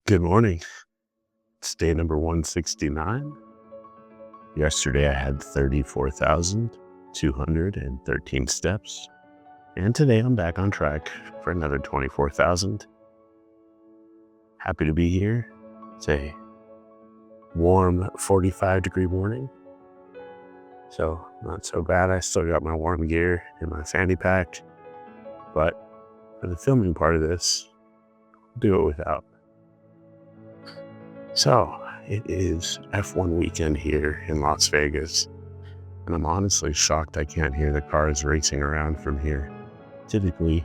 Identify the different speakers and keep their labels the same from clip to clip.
Speaker 1: Good morning. It's day number 169. Yesterday I had 34,213 steps. And today I'm back on track for another 24,000. Happy to be here. It's a warm 45-degree morning. So not so bad. I still got my warm gear in my fanny pack. But for the filming part of this, I'll do it without. So, it is F1 weekend here in Las Vegas, and I'm honestly shocked I can't hear the cars racing around from here. Typically,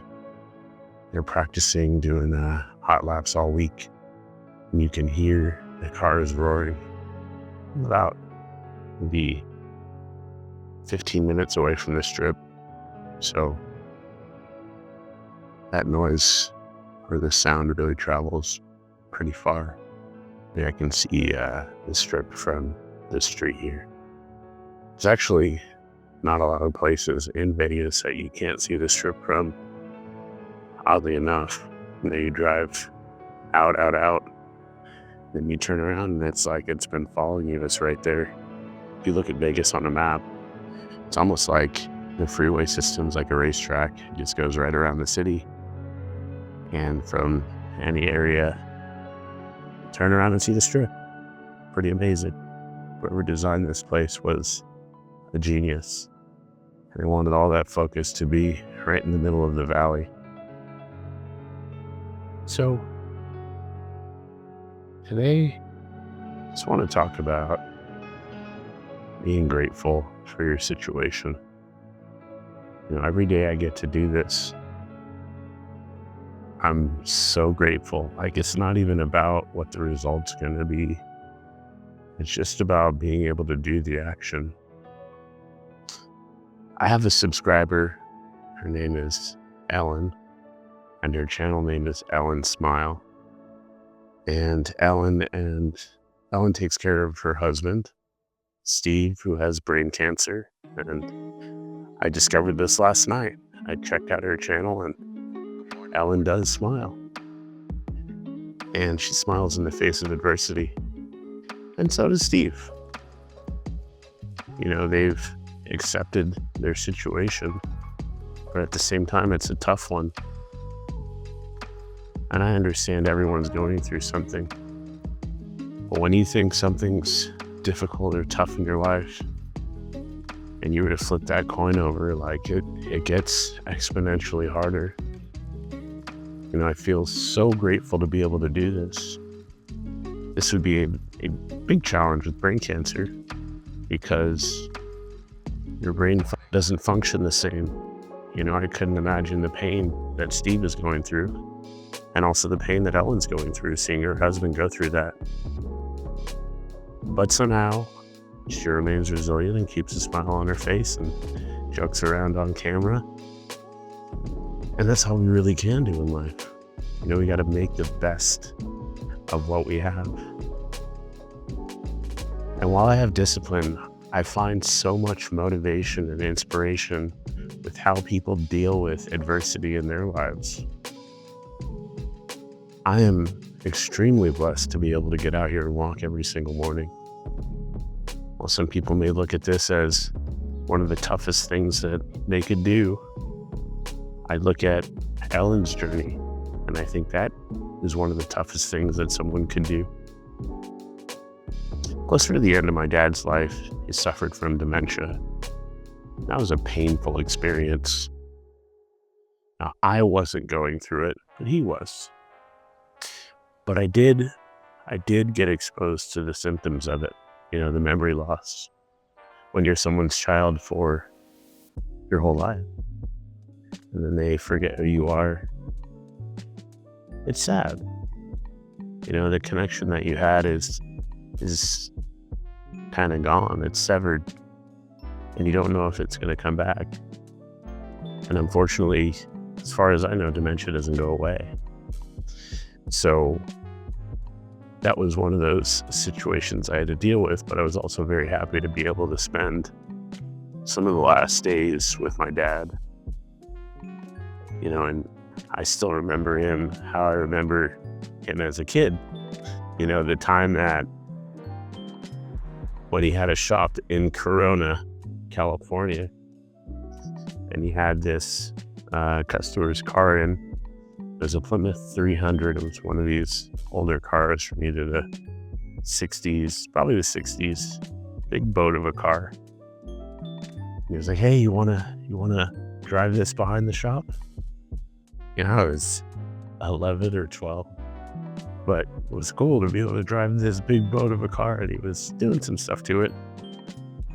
Speaker 1: they're practicing doing hot laps all week, and you can hear the cars roaring about maybe 15 minutes away from the strip. So, that noise or the sound really travels pretty far. There I can see the strip from the street here. There's actually not a lot of places in Vegas that you can't see the strip from. Oddly enough, you drive out, then you turn around and it's like it's been following you. It's right there. If you look at Vegas on a map, it's almost like the freeway system's like a racetrack. It just goes right around the city. And from any area, turn around and see the strip. Pretty amazing. Whoever designed this place was a genius. And they wanted all that focus to be right in the middle of the valley. So, today, I just want to talk about being grateful for your situation. Every day I get to do this, I'm so grateful. Like, it's not even about what the result's going to be. It's just about being able to do the action. I have a subscriber. Her name is Ellen, and her channel name is Ellen Smile. And Ellen takes care of her husband, Steve, who has brain cancer. And I discovered this last night. I checked out her channel, and Ellen does smile. And she smiles in the face of adversity. And so does Steve. They've accepted their situation, but at the same time, it's a tough one. And I understand everyone's going through something. But when you think something's difficult or tough in your life, and you were to flip that coin over, like it gets exponentially harder. I feel so grateful to be able to do this. This would be a big challenge with brain cancer because your brain doesn't function the same. I couldn't imagine the pain that Steve is going through and also the pain that Ellen's going through, seeing her husband go through that. But somehow, she remains resilient and keeps a smile on her face and jokes around on camera. And that's all we really can do in life. We got to make the best of what we have. And while I have discipline, I find so much motivation and inspiration with how people deal with adversity in their lives. I am extremely blessed to be able to get out here and walk every single morning. While some people may look at this as one of the toughest things that they could do, I look at Ellen's journey, and I think that is one of the toughest things that someone could do. Closer to the end of my dad's life, he suffered from dementia. That was a painful experience. Now, I wasn't going through it, but he was. But I did get exposed to the symptoms of it, the memory loss. When you're someone's child for your whole life, and then they forget who you are. It's sad. The connection that you had is kind of gone. It's severed, and you don't know if it's going to come back. And unfortunately, as far as I know, dementia doesn't go away. So that was one of those situations I had to deal with, but I was also very happy to be able to spend some of the last days with my dad. And I still remember him, how I remember him as a kid. The time that when he had a shop in Corona, California, and he had this customer's car in. It was a Plymouth 300. It was one of these older cars from either the 60s, probably the 60s, big boat of a car. He was like, "Hey, you wanna drive this behind the shop?" I was 11 or 12, but it was cool to be able to drive this big boat of a car, and he was doing some stuff to it.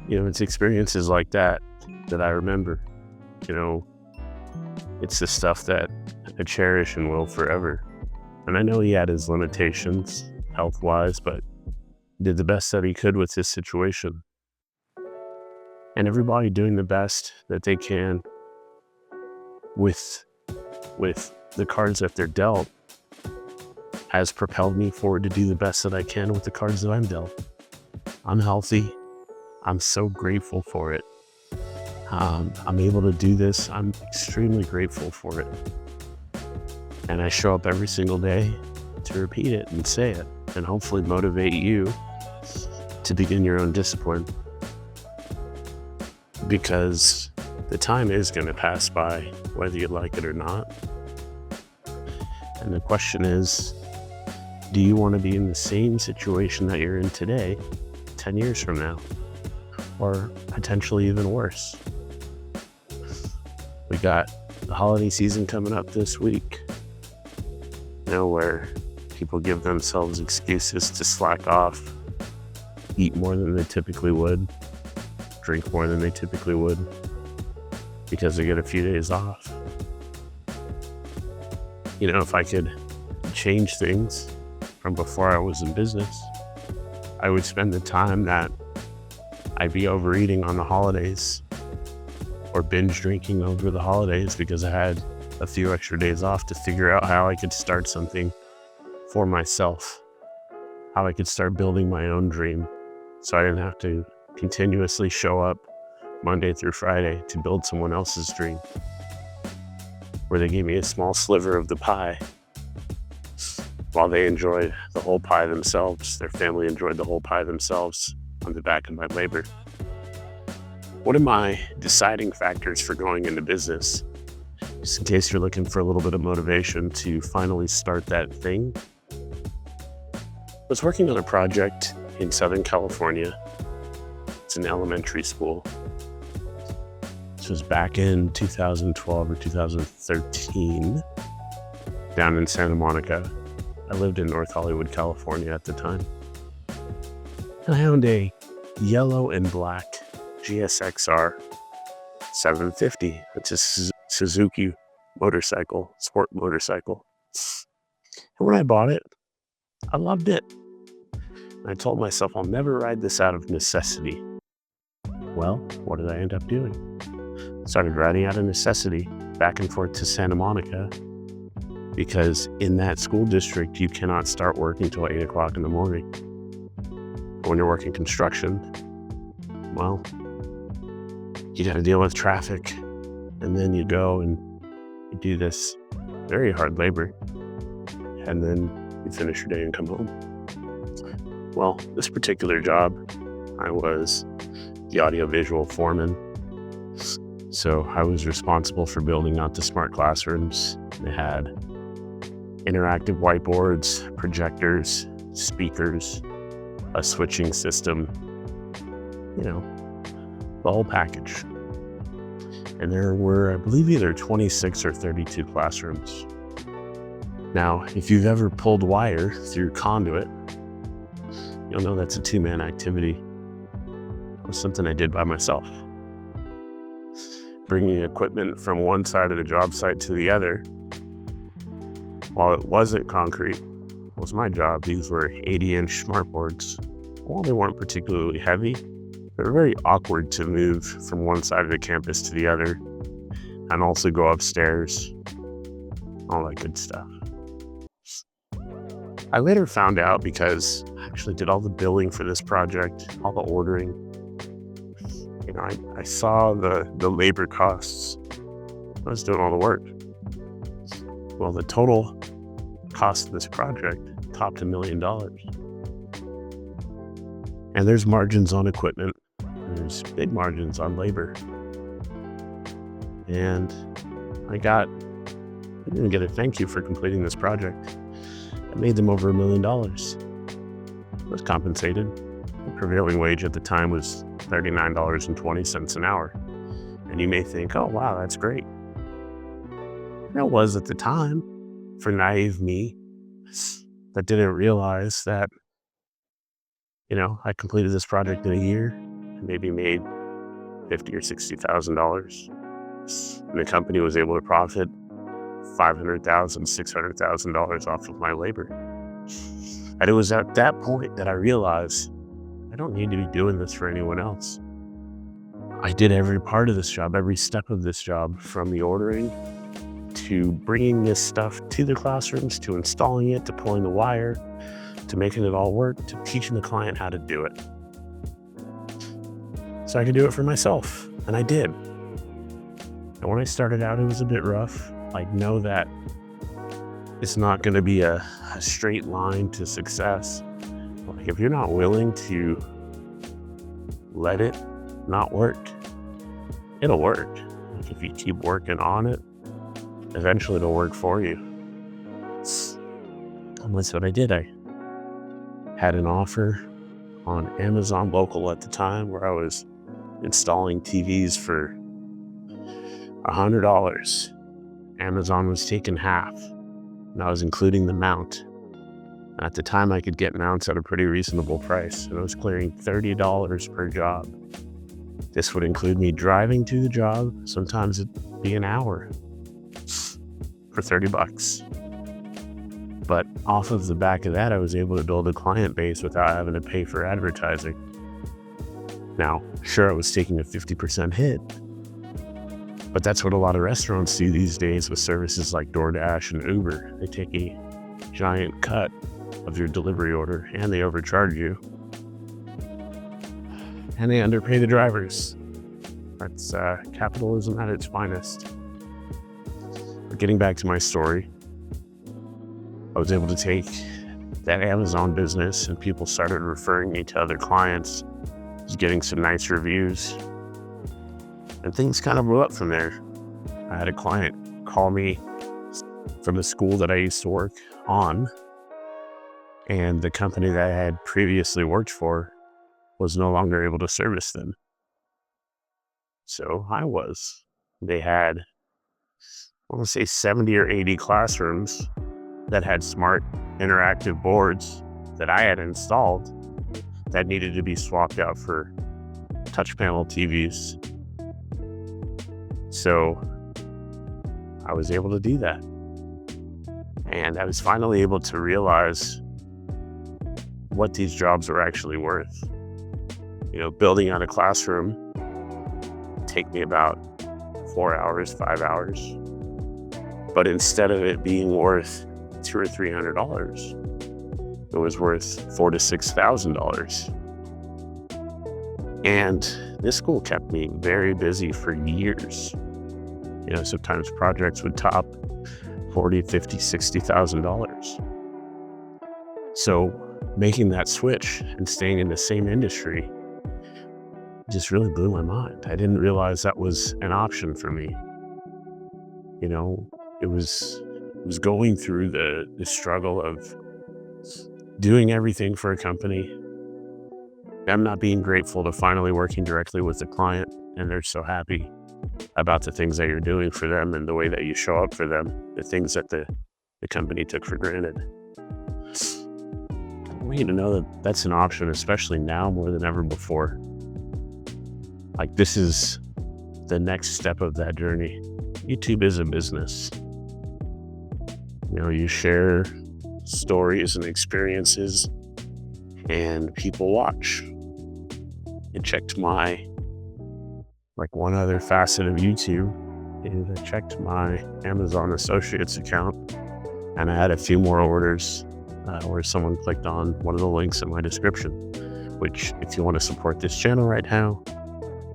Speaker 1: It's experiences like that I remember. It's the stuff that I cherish and will forever. And I know he had his limitations health-wise, but did the best that he could with his situation. And everybody doing the best that they can with the cards that they're dealt has propelled me forward to do the best that I can with the cards that I'm dealt. I'm healthy. I'm so grateful for it. I'm able to do this. I'm extremely grateful for it. And I show up every single day to repeat it and say it and hopefully motivate you to begin your own discipline. Because the time is going to pass by, whether you like it or not. And the question is, do you want to be in the same situation that you're in today, 10 years from now? Or potentially even worse? We got the holiday season coming up this week, where people give themselves excuses to slack off, eat more than they typically would, drink more than they typically would, because they get a few days off. If I could change things from before I was in business, I would spend the time that I'd be overeating on the holidays or binge drinking over the holidays because I had a few extra days off to figure out how I could start something for myself, how I could start building my own dream so I didn't have to continuously show up Monday through Friday to build someone else's dream, where they gave me a small sliver of the pie while they enjoyed the whole pie themselves. Their family enjoyed the whole pie themselves on the back of my labor. What are my deciding factors for going into business? Just in case you're looking for a little bit of motivation to finally start that thing. I was working on a project in Southern California. It's an elementary school. This was back in 2012 or 2013, down in Santa Monica. I lived in North Hollywood, California at the time. And I owned a yellow and black GSXR 750. It's a Suzuki motorcycle, sport motorcycle. And when I bought it, I loved it. And I told myself I'll never ride this out of necessity. Well, what did I end up doing? Started riding out of necessity back and forth to Santa Monica, because in that school district, you cannot start work until 8 o'clock in the morning. But when you're working construction, well, you got to deal with traffic, and then you go and you do this very hard labor, and then you finish your day and come home. Well, this particular job, I was the audiovisual foreman. So I was responsible for building out the smart classrooms. They had interactive whiteboards, projectors, speakers, a switching system, the whole package. And there were, I believe, either 26 or 32 classrooms. Now, if you've ever pulled wire through conduit, you'll know that's a two-man activity. It was something I did by myself. Bringing equipment from one side of the job site to the other, while it wasn't concrete, was my job. These were 80-inch smartboards. While they weren't particularly heavy, they were very awkward to move from one side of the campus to the other, and also go upstairs, all that good stuff. I later found out, because I actually did all the billing for this project, all the ordering. I saw the labor costs. I was doing all the work. Well, the total cost of this project topped $1 million. And there's margins on equipment. There's big margins on labor. And I didn't get a thank you for completing this project. I made them over $1 million. I was compensated. The prevailing wage at the time was $39.20 an hour. And you may think, oh, wow, that's great. And it was at the time for naive me that didn't realize that, I completed this project in a year and maybe made $50,000 or $60,000. And the company was able to profit $500,000, $600,000 off of my labor. And it was at that point that I realized I don't need to be doing this for anyone else. I did every part of this job, every step of this job, from the ordering to bringing this stuff to the classrooms, to installing it, to pulling the wire, to making it all work, to teaching the client how to do it. So I could do it for myself, and I did. And when I started out, it was a bit rough. I know that it's not going to be a straight line to success. Like, if you're not willing to let it not work, it'll work. Like, if you keep working on it, eventually it'll work for you. And that's what I did. I had an offer on Amazon Local at the time where I was installing TVs for $100. Amazon was taking half, and I was including the mount. At the time, I could get mounts at a pretty reasonable price, and I was clearing $30 per job. This would include me driving to the job. Sometimes it'd be an hour for $30. But off of the back of that, I was able to build a client base without having to pay for advertising. Now, sure, I was taking a 50% hit, but that's what a lot of restaurants do these days with services like DoorDash and Uber. They take a giant cut of your delivery order, and they overcharge you, and they underpay the drivers. That's capitalism at its finest. But getting back to my story, I was able to take that Amazon business, and people started referring me to other clients, just getting some nice reviews, and things kind of blew up from there. I had a client call me from the school that I used to work on, and the company that I had previously worked for was no longer able to service them. So I was. They had, I want to say 70 or 80 classrooms that had smart interactive boards that I had installed that needed to be swapped out for touch panel TVs. So I was able to do that. And I was finally able to realize what these jobs were actually worth. Building out a classroom take me about 4 hours, 5 hours. But instead of it being worth $200 or $300, it was worth $4,000 to $6,000. And this school kept me very busy for years. Sometimes projects would top $40,000, $50,000, $60,000. So making that switch and staying in the same industry just really blew my mind. I didn't realize that was an option for me. It was going through the struggle of doing everything for a company, them not being grateful to finally working directly with the client, and they're so happy about the things that you're doing for them and the way that you show up for them, the things that the company took for granted. I want you to know that that's an option, especially now more than ever before. Like, this is the next step of that journey. YouTube is a business. You share stories and experiences, and people watch. I checked one other facet of YouTube is I checked my Amazon Associates account, and I had a few more orders where someone clicked on one of the links in my description, which, if you want to support this channel right now,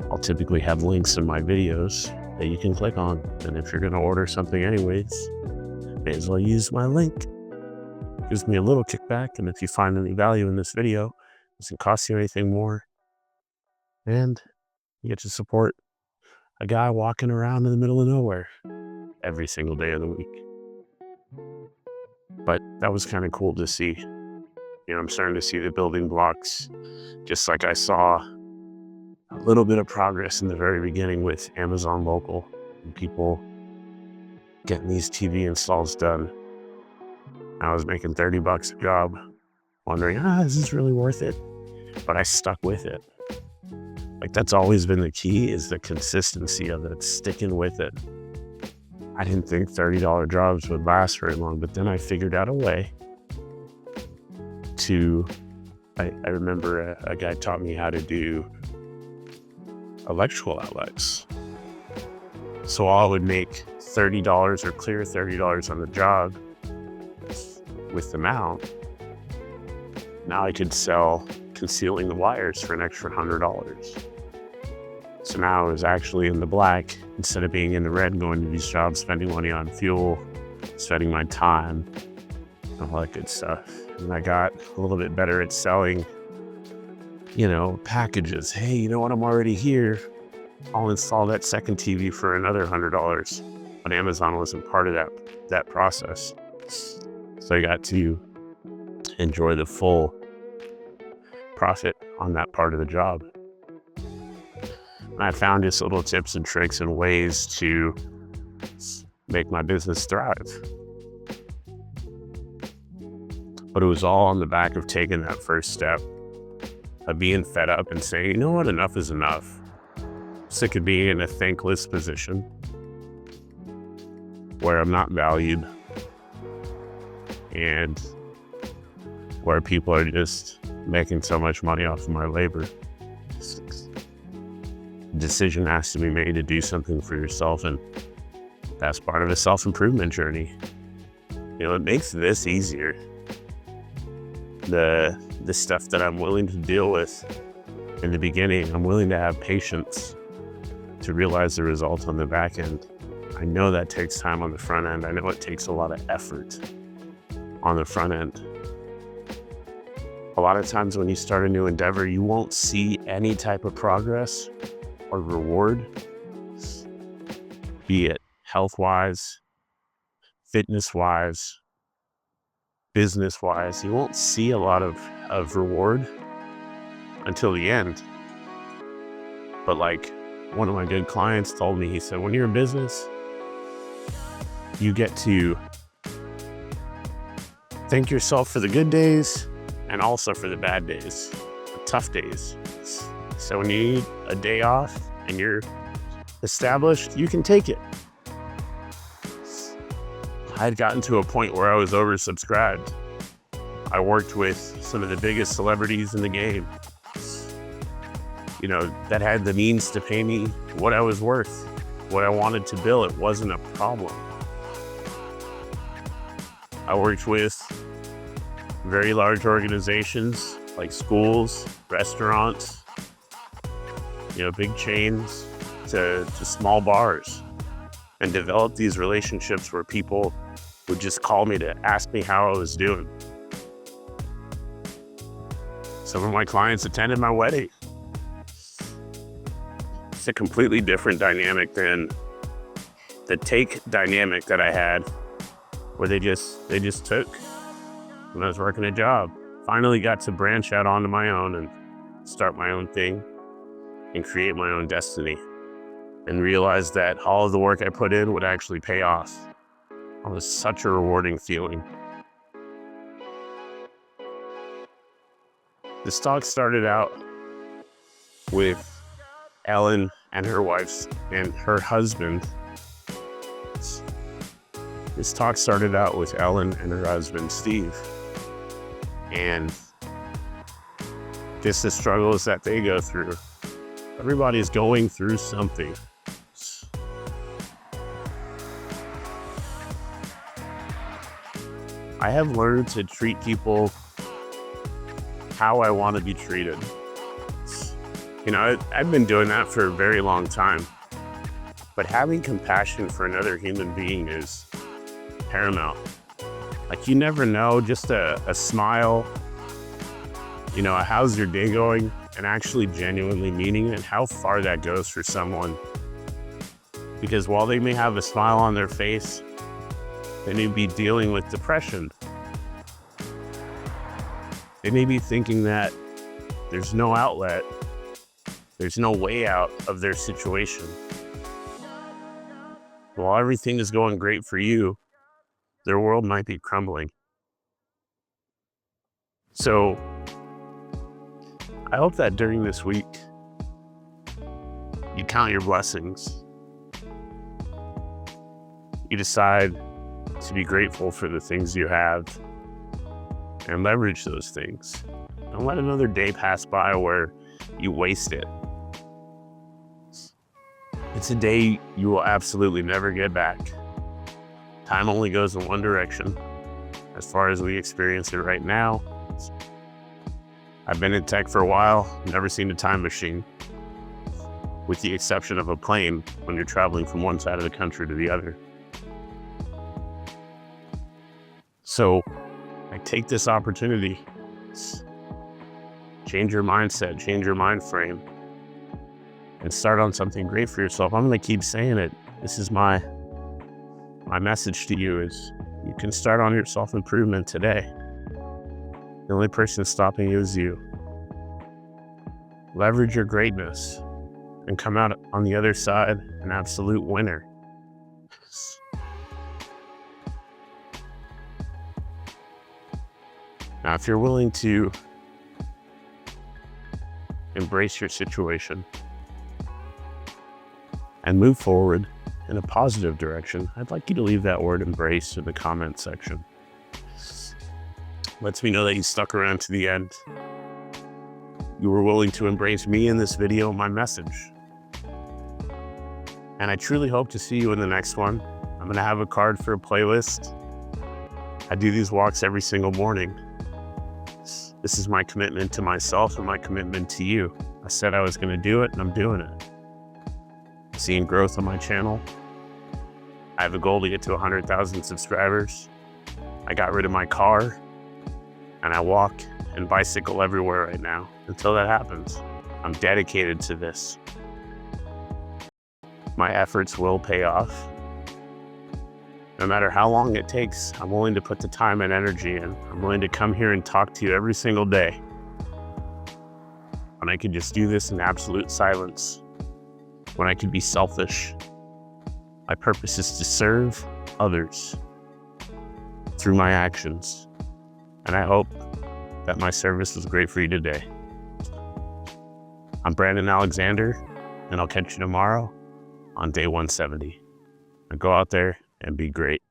Speaker 1: I'll typically have links in my videos that you can click on. And if you're going to order something anyways, may as well use my link. gives me a little kickback. And if you find any value in this video, it doesn't cost you anything more. And you get to support a guy walking around in the middle of nowhere every single day of the week. But that was kind of cool to see. I'm starting to see the building blocks, just like I saw a little bit of progress in the very beginning with Amazon Local and people getting these TV installs done. I was making $30 a job, wondering, is this really worth it? But I stuck with it. Like, that's always been the key, is the consistency of it, sticking with it. I didn't think $30 jobs would last very long, but then I figured out a way to, I remember a guy taught me how to do electrical outlets. So I would make $30 or clear $30 on the job with the mount. Now I could sell concealing the wires for an extra $100. So now I was actually in the black instead of being in the red, going to these jobs, spending money on fuel, spending my time, all that good stuff. And I got a little bit better at selling, packages. Hey, you know what? I'm already here. I'll install that second TV for another $100. But Amazon wasn't part of that process. So I got to enjoy the full profit on that part of the job. And I found just little tips and tricks and ways to make my business thrive. But it was all on the back of taking that first step, of being fed up and saying, you know what, enough is enough. Sick of being in a thankless position where I'm not valued and where people are just making so much money off of my labor. Decision has to be made to do something for yourself, and that's part of a self-improvement journey. It makes this easier. The stuff that I'm willing to deal with in the beginning, I'm willing to have patience to realize the results on the back end. I know that takes time on the front end. I know it takes a lot of effort on the front end. A lot of times when you start a new endeavor, you won't see any type of progress or reward, be it health-wise, fitness-wise, business-wise. You won't see a lot of reward until the end. But like one of my good clients told me, he said, when you're in business, you get to thank yourself for the good days and also for the bad days, the tough days. So when you need a day off and you're established, you can take it. I had gotten to a point where I was oversubscribed. I worked with some of the biggest celebrities in the game, that had the means to pay me what I was worth, what I wanted to bill. It wasn't a problem. I worked with very large organizations like schools, restaurants, big chains to small bars, and developed these relationships where people would just call me to ask me how I was doing. Some of my clients attended my wedding. It's a completely different dynamic than the take dynamic that I had, where they just took when I was working a job. Finally got to branch out onto my own and start my own thing and create my own destiny, and realize that all of the work I put in would actually pay off. It was such a rewarding feeling. This talk started out with Ellen and her wife and her husband. This talk started out with Ellen and her husband, Steve. And just the struggles that they go through. Everybody's going through something. I have learned to treat people how I want to be treated. I've been doing that for a very long time. But having compassion for another human being is paramount. Like, you never know, just a smile, you know, a how's your day going, and actually genuinely meaning it, how far that goes for someone. Because while they may have a smile on their face, they may be dealing with depression. They may be thinking that there's no outlet, there's no way out of their situation. While everything is going great for you, their world might be crumbling. So I hope that during this week, you count your blessings. You decide to be grateful for the things you have and leverage those things. Don't let another day pass by where you waste it. It's a day you will absolutely never get back. Time only goes in one direction. As far as we experience it right now, I've been in tech for a while, never seen a time machine, with the exception of a plane when you're traveling from one side of the country to the other. So I take this opportunity, change your mindset, change your mind frame, and start on something great for yourself. I'm going to keep saying it. This is my message to you is you can start on your self-improvement today. The only person stopping you is you. Leverage your greatness and come out on the other side an absolute winner. Now, if you're willing to embrace your situation and move forward in a positive direction, I'd like you to leave that word embrace in the comment section. Lets me know that you stuck around to the end. You were willing to embrace me in this video, my message. And I truly hope to see you in the next one. I'm gonna have a card for a playlist. I do these walks every single morning. This is my commitment to myself and my commitment to you. I said I was gonna do it, and I'm doing it. Seeing growth on my channel. I have a goal to get to 100,000 subscribers. I got rid of my car, and I walk and bicycle everywhere right now. Until that happens, I'm dedicated to this. My efforts will pay off. No matter how long it takes, I'm willing to put the time and energy in. I'm willing to come here and talk to you every single day. When I could just do this in absolute silence. When I could be selfish. My purpose is to serve others through my actions. And I hope that my service was great for you today. I'm Brandon Alexander, and I'll catch you tomorrow on day 170. Now go out there and be great.